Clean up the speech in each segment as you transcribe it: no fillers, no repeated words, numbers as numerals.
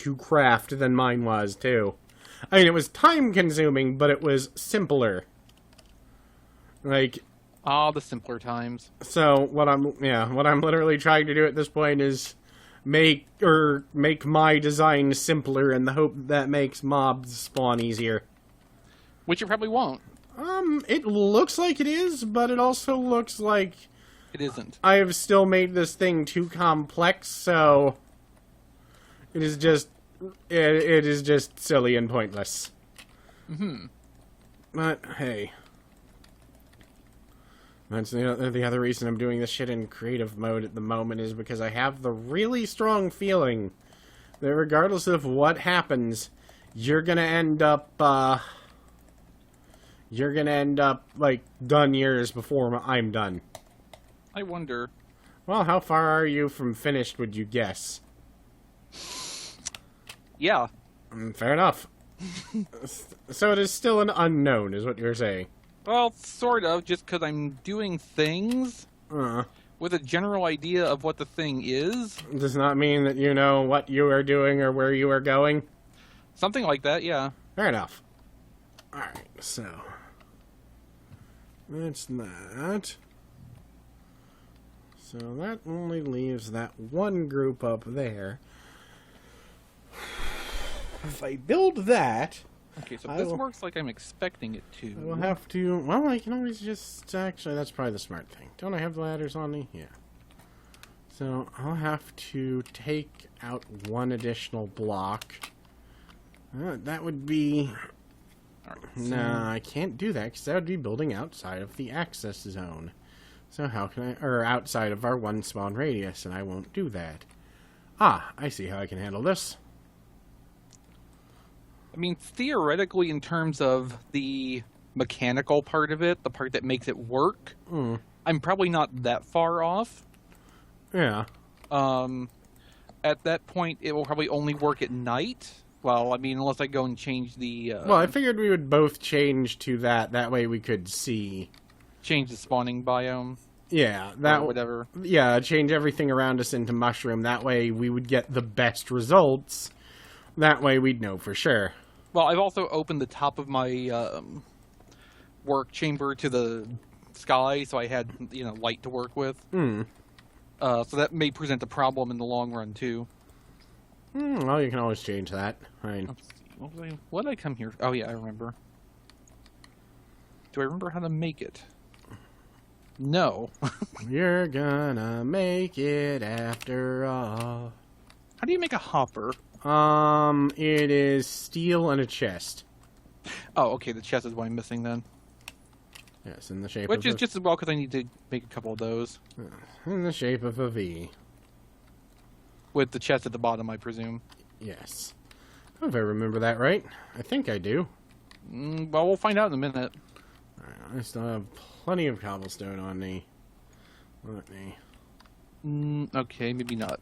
to craft than mine was, too. I mean, it was time-consuming, but it was simpler. Like... Ah, the simpler times. So, what I'm literally trying to do at this point is make my design simpler in the hope that makes mobs spawn easier. Which it probably won't. It looks like it is, but it also looks like... It isn't. I have still made this thing too complex, so... It is just silly and pointless. Mm-hmm. But, hey. That's the other reason I'm doing this shit in creative mode at the moment is because I have the really strong feeling that regardless of what happens, you're gonna end up, like, done years before I'm done. I wonder. Well, how far are you from finished, would you guess? Yeah. Fair enough. So it is still an unknown, is what you're saying. Well, sort of, just because I'm doing things with a general idea of what the thing is. Does not mean that you know what you are doing or where you are going? Something like that, yeah. Fair enough. Alright, so... That's that. So that only leaves that one group up there. If I build that... Okay, so this works like I'm expecting it to. I will have to... Well, I can always just... Actually, that's probably the smart thing. Don't I have the ladders on me? Yeah. So, I'll have to take out one additional block. That would be... Alright, so... Nah, I can't do that, because that would be building outside of the access zone. So how can I... Or outside of our one spawn radius, and I won't do that. Ah, I see how I can handle this. I mean, theoretically, in terms of the mechanical part of it, the part that makes it work, I'm probably not that far off. Yeah. At that point, it will probably only work at night. Well, I mean, unless I go and change the... Well, I figured we would both change to that. That way we could see... Change the spawning biome. Yeah, that... Or whatever. Yeah, change everything around us into mushroom. That way we would get the best results. That way we'd know for sure. Well, I've also opened the top of my work chamber to the sky, so I had, light to work with. So that may present a problem in the long run, too. Well, you can always change that. What did I come here? Oh, yeah, I remember. Do I remember how to make it? No. You're gonna make it after all. How do you make a hopper? It is steel and a chest. Oh, okay, the chest is what I'm missing then. Yes, in the shape Which is just as well, because I need to make a couple of those. In the shape of a V. With the chest at the bottom, I presume. Yes. If I remember that right. I think I do. Well, we'll find out in a minute. Alright, I still have plenty of cobblestone on me. Let me... Okay, maybe not.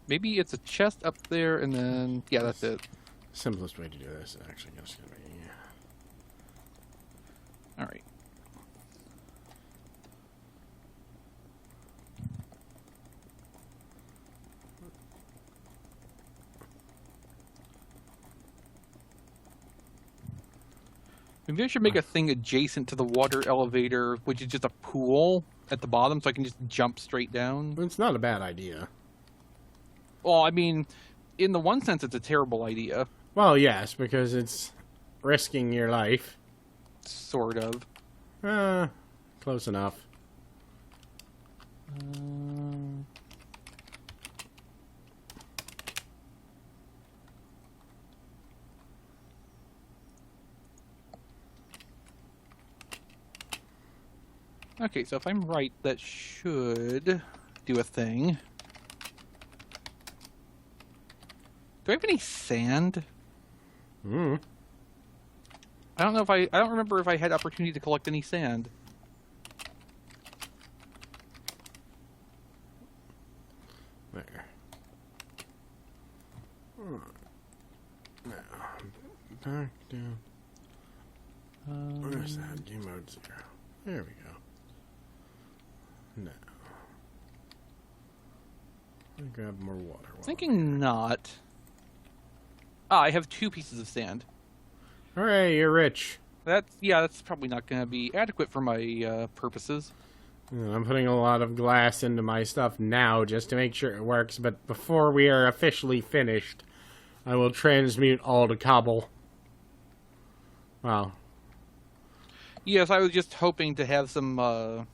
Maybe it's a chest up there, and then... Yeah, that's it. Simplest way to do this is actually just going to be... Alright. Maybe I should make a thing adjacent to the water elevator, which is just a pool at the bottom, so I can just jump straight down. It's not a bad idea. Well, I mean, in the one sense, it's a terrible idea. Well, yes, because it's risking your life. Sort of. Close enough. Okay, so if I'm right, that should do a thing. Do I have any sand? I don't know if I don't remember if I had opportunity to collect any sand. There. Now, back down. Where's that? Demode 0. There we go. Now. Let me grab more water. Thinking not. I have 2 pieces of sand. Hooray, you're rich. That's probably not going to be adequate for my purposes. I'm putting a lot of glass into my stuff now just to make sure it works, but before we are officially finished, I will transmute all to cobble. Wow. Yes, I was just hoping to have some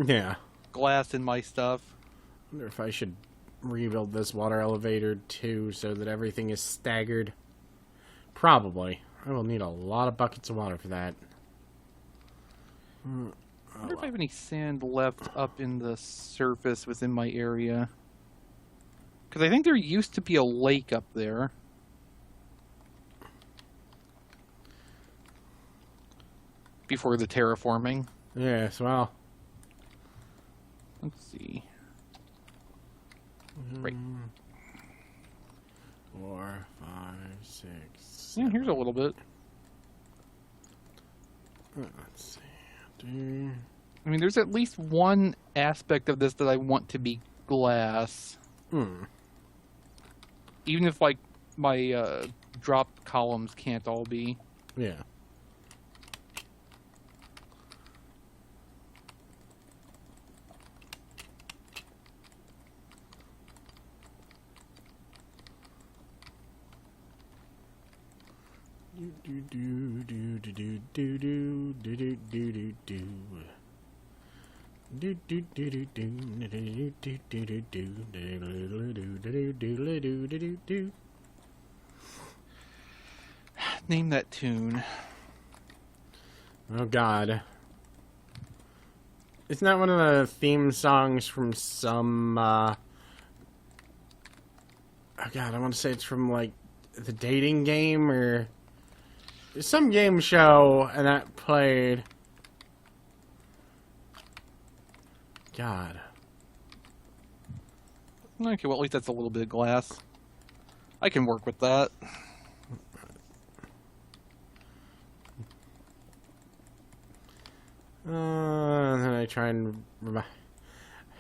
Yeah. glass in my stuff. I wonder if I should rebuild this water elevator too so that everything is staggered. Probably. I will need a lot of buckets of water for that. I wonder if I have any sand left up in the surface within my area. Because I think there used to be a lake up there. Before the terraforming. Yes, well. Let's see. Right. 4, 5, 6. Yeah, here's a little bit. Let's see. I mean, there's at least one aspect of this that I want to be glass. Even if, like, my drop columns can't all be. Yeah. Name that tune. Oh God. Isn't that one of the theme songs from some oh God, I want to say it's from like the dating game or some game show, and that played. God. Okay, well, at least that's a little bit of glass. I can work with that. And then I try and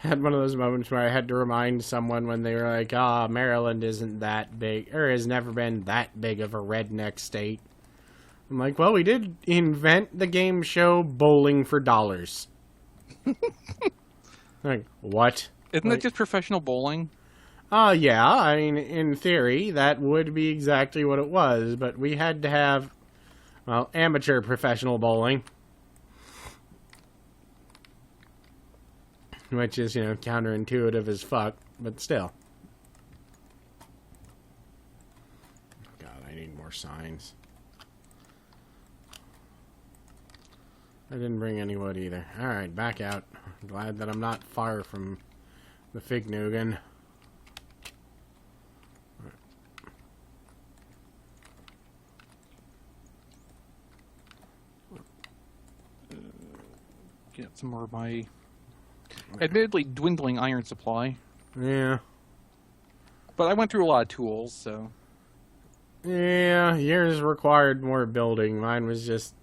had one of those moments where I had to remind someone when they were like, Maryland isn't that big, or has never been that big of a redneck state. I'm like, well, we did invent the game show Bowling for Dollars. Like, what? Isn't that just professional bowling? Yeah, I mean, in theory, that would be exactly what it was, but we had to have, well, amateur professional bowling. Which is, counterintuitive as fuck, but still. God, I need more signs. I didn't bring any wood either. Alright, back out. Glad that I'm not far from the Fig Nugan. Get some more of my admittedly dwindling iron supply. Yeah. But I went through a lot of tools, so. Yeah, yours required more building. Mine was just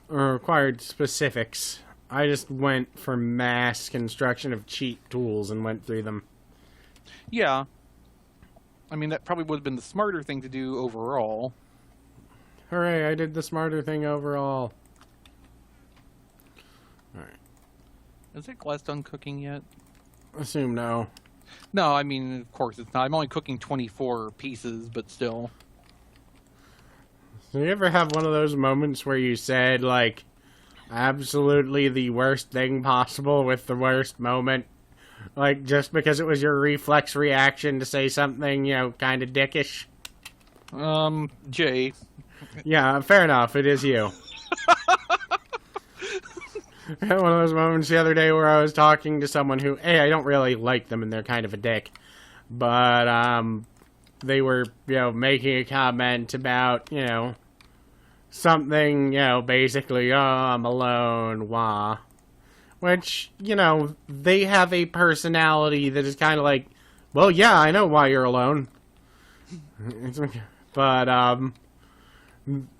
required specifics. I just went for mass construction of cheap tools and went through them. Yeah. I mean, that probably would have been the smarter thing to do overall. Hooray, I did the smarter thing overall. Alright. Is that glass done cooking yet? Assume no. No, I mean, of course it's not. I'm only cooking 24 pieces, but still. So you ever have one of those moments where you said, like, absolutely the worst thing possible with the worst moment? Like, just because it was your reflex reaction to say something, kind of dickish? Jay. Yeah, fair enough. It is you. I had one of those moments the other day where I was talking to someone who, I don't really like them and they're kind of a dick. But, they were, making a comment about, something, basically, I'm alone, wah. Which, they have a personality that is kind of like, well, yeah, I know why you're alone. But,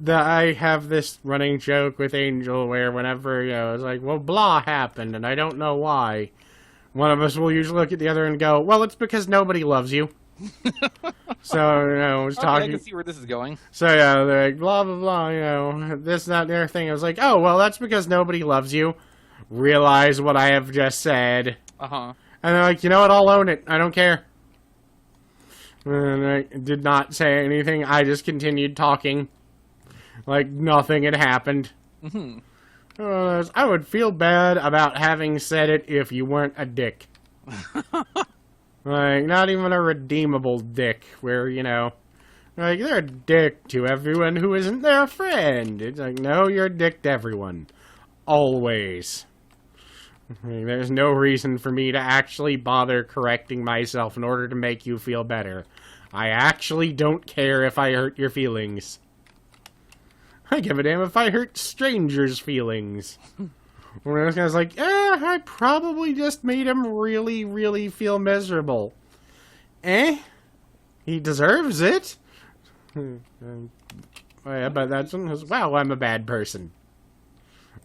I have this running joke with Angel where whenever, it's like, well, blah happened, and I don't know why. One of us will usually look at the other and go, well, it's because nobody loves you. So, I was Okay, talking. I can see where this is going. So, yeah, they're like, blah, blah, blah, this, that, and the other thing. I was like, oh, well, that's because nobody loves you. Realize what I have just said. Uh-huh. And they're like, you know what, I'll own it. I don't care. And I did not say anything. I just continued talking. Like nothing had happened. Mm-hmm. I would feel bad about having said it if you weren't a dick. Like, not even a redeemable dick, where, like, they're a dick to everyone who isn't their friend. It's like, no, you're a dick to everyone. Always. Like, there's no reason for me to actually bother correcting myself in order to make you feel better. I actually don't care if I hurt your feelings. I give a damn if I hurt strangers' feelings. Where this guy's like, I probably just made him really, really feel miserable. He deserves it. Yeah, but that's wow, I'm a bad person.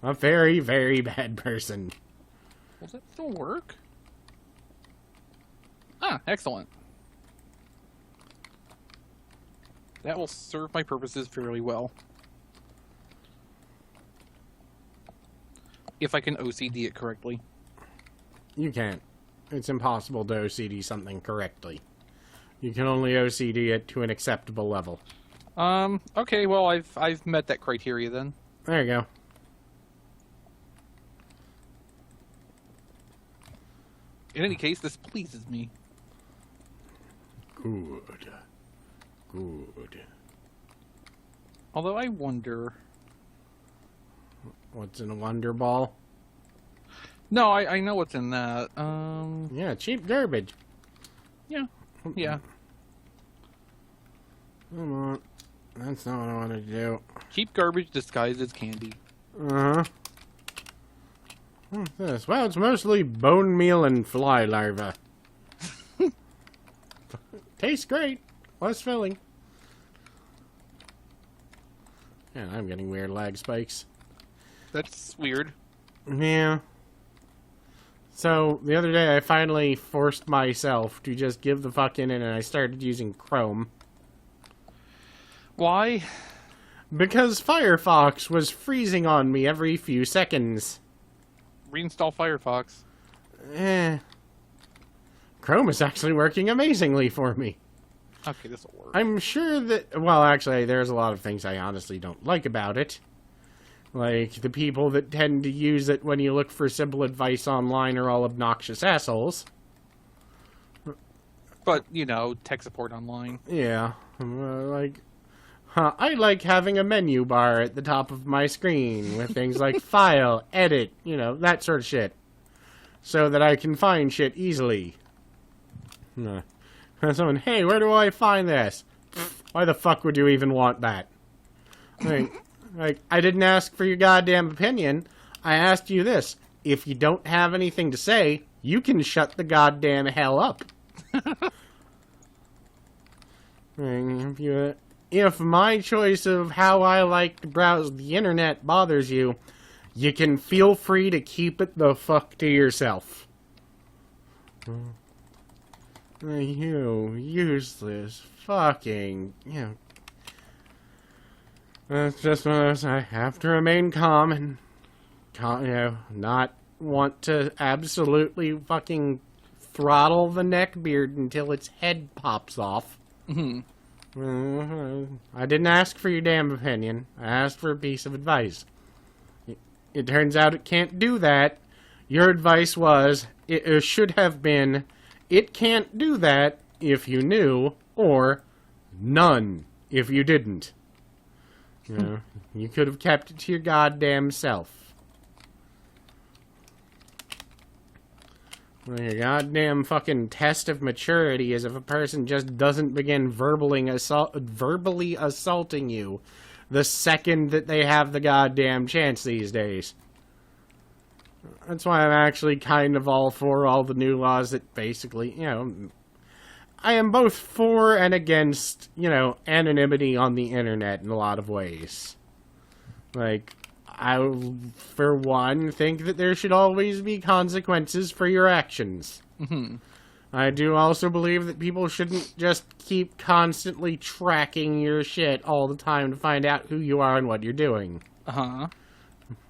A very, very bad person. Will that still work? Ah, excellent. That will serve my purposes fairly well. If I can OCD it correctly. You can't. It's impossible to OCD something correctly. You can only OCD it to an acceptable level. Okay, well, I've met that criteria then. There you go. In any case, this pleases me. Good. Good. Although I wonder... What's in a Wonder Ball? No, I know what's in that. Yeah, cheap garbage. Yeah. Yeah. Come on. That's not what I wanted to do. Cheap garbage disguised as candy. Uh-huh. What's this? Well, it's mostly bone meal and fly larvae. Tastes great. Less filling. And I'm getting weird lag spikes. That's weird. Yeah. So, the other day I finally forced myself to just give the fuck in and I started using Chrome. Why? Because Firefox was freezing on me every few seconds. Reinstall Firefox. Chrome is actually working amazingly for me. Okay, this'll work. I'm sure that... Well, actually, there's a lot of things I honestly don't like about it. Like, the people that tend to use it when you look for simple advice online are all obnoxious assholes. But, tech support online. Yeah. I like having a menu bar at the top of my screen with things like file, edit, that sort of shit. So that I can find shit easily. Someone, hey, where do I find this? Why the fuck would you even want that? Like, I didn't ask for your goddamn opinion. I asked you this. If you don't have anything to say, you can shut the goddamn hell up. If my choice of how I like to browse the internet bothers you, you can feel free to keep it the fuck to yourself. You useless fucking, That's just one of those, I have to remain calm and, not want to absolutely fucking throttle the neckbeard until its head pops off. Mm-hmm. I didn't ask for your damn opinion. I asked for a piece of advice. It turns out it can't do that. Your advice was, it should have been, it can't do that if you knew, or none if you didn't. You could have kept it to your goddamn self. Well, your goddamn fucking test of maturity is if a person just doesn't begin verbally assaulting you the second that they have the goddamn chance these days. That's why I'm actually kind of all for all the new laws that basically, I am both for and against, anonymity on the internet in a lot of ways. Like, I, for one, think that there should always be consequences for your actions. Mm-hmm. I do also believe that people shouldn't just keep constantly tracking your shit all the time to find out who you are and what you're doing. Uh-huh.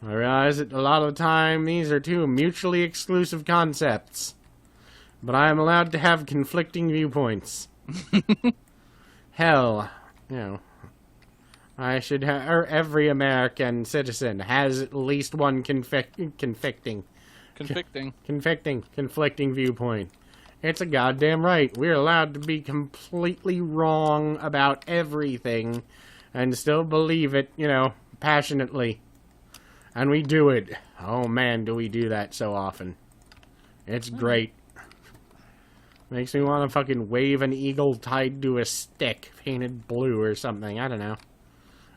I realize that a lot of the time these are two mutually exclusive concepts. But I am allowed to have conflicting viewpoints. Hell, you know, I should have, or every American citizen has at least one conflicting viewpoint. It's a goddamn right. We're allowed to be completely wrong about everything and still believe it, you know, passionately. And we do it. Oh man, do we do that so often. It's great. Makes me want to fucking wave an eagle tied to a stick painted blue or something. I don't know.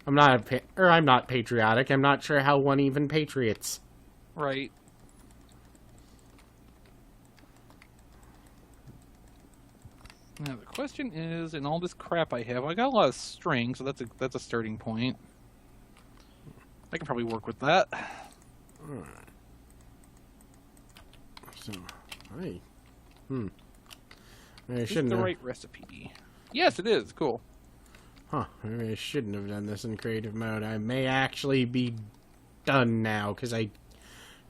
I'm not patriotic. I'm not sure how one even patriots. Right. Now the question is, in all this crap I have, I got a lot of string, so that's a starting point. I can probably work with that. Alright. So, hey. Maybe I Is shouldn't the have. right recipe? Yes, it is. Cool. Huh. Maybe I shouldn't have done this in creative mode. I may actually be done now, because I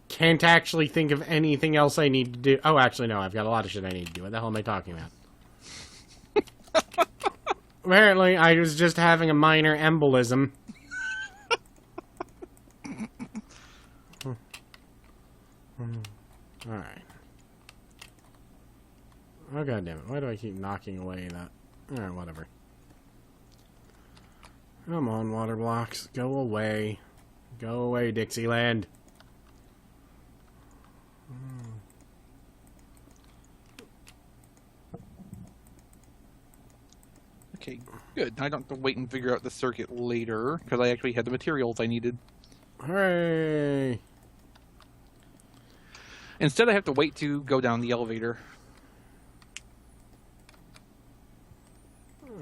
can't actually think of anything else I need to do. Oh, actually, no. I've got a lot of shit I need to do. What the hell am I talking about? Apparently, I was just having a minor embolism. Alright. Oh, god damn it. Why do I keep knocking away that? Alright, whatever. Come on, water blocks. Go away. Go away, Dixieland. Okay, good. I don't have to wait and figure out the circuit later, because I actually had the materials I needed. Hooray! Instead, I have to wait to go down the elevator.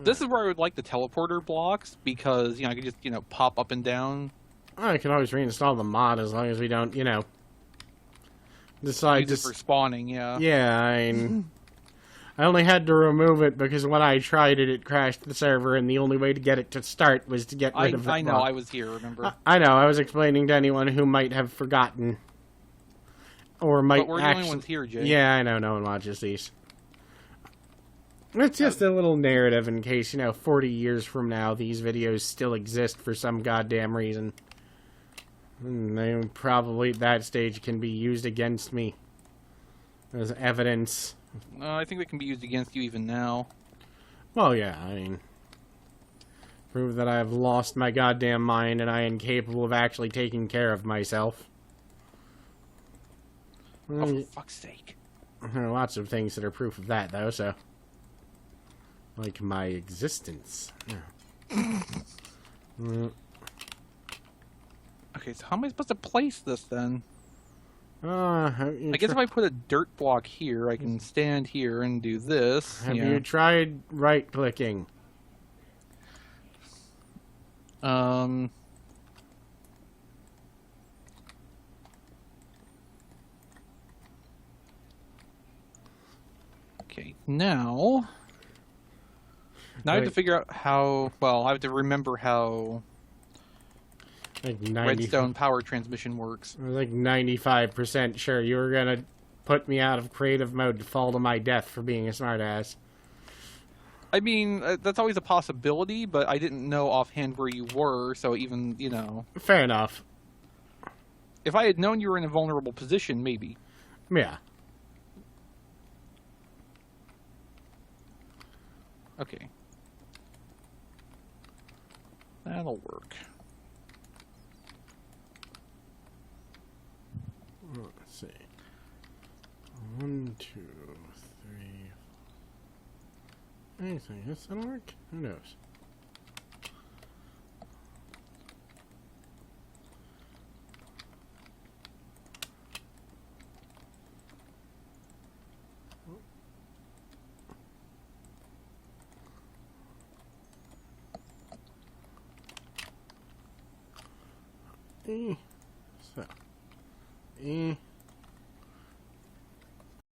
This is where I would like the teleporter blocks, because, I could just, pop up and down. I can always reinstall the mod as long as we don't, decide Use it for spawning, yeah. Yeah, I only had to remove it because when I tried it, it crashed the server, and the only way to get it to start was to get rid of it. I know, I was here, remember? I know, I was explaining to anyone who might have forgotten. Or might but we're the only ones here, Jay. Yeah, I know, no one watches these. It's just a little narrative in case, 40 years from now, these videos still exist for some goddamn reason. And they probably, at that stage, can be used against me as evidence. I think they can be used against you even now. Well, yeah, prove that I have lost my goddamn mind and I am capable of actually taking care of myself. Oh, for fuck's sake. There are lots of things that are proof of that, though, so... Like my existence. Yeah. Okay, so how am I supposed to place this, then? I guess if I put a dirt block here, I can stand here and do this. Have you tried right-clicking? Okay, now I have to figure out how... Well, I have to remember how Like redstone power transmission works. I was like 95% sure you were gonna put me out of creative mode to fall to my death for being a smartass. I mean, that's always a possibility, but I didn't know offhand where you were, so even, Fair enough. If I had known you were in a vulnerable position, maybe. Yeah. Okay. That'll work. Let's see. 1, 2, 3. Anything. This that'll work? Who knows? So.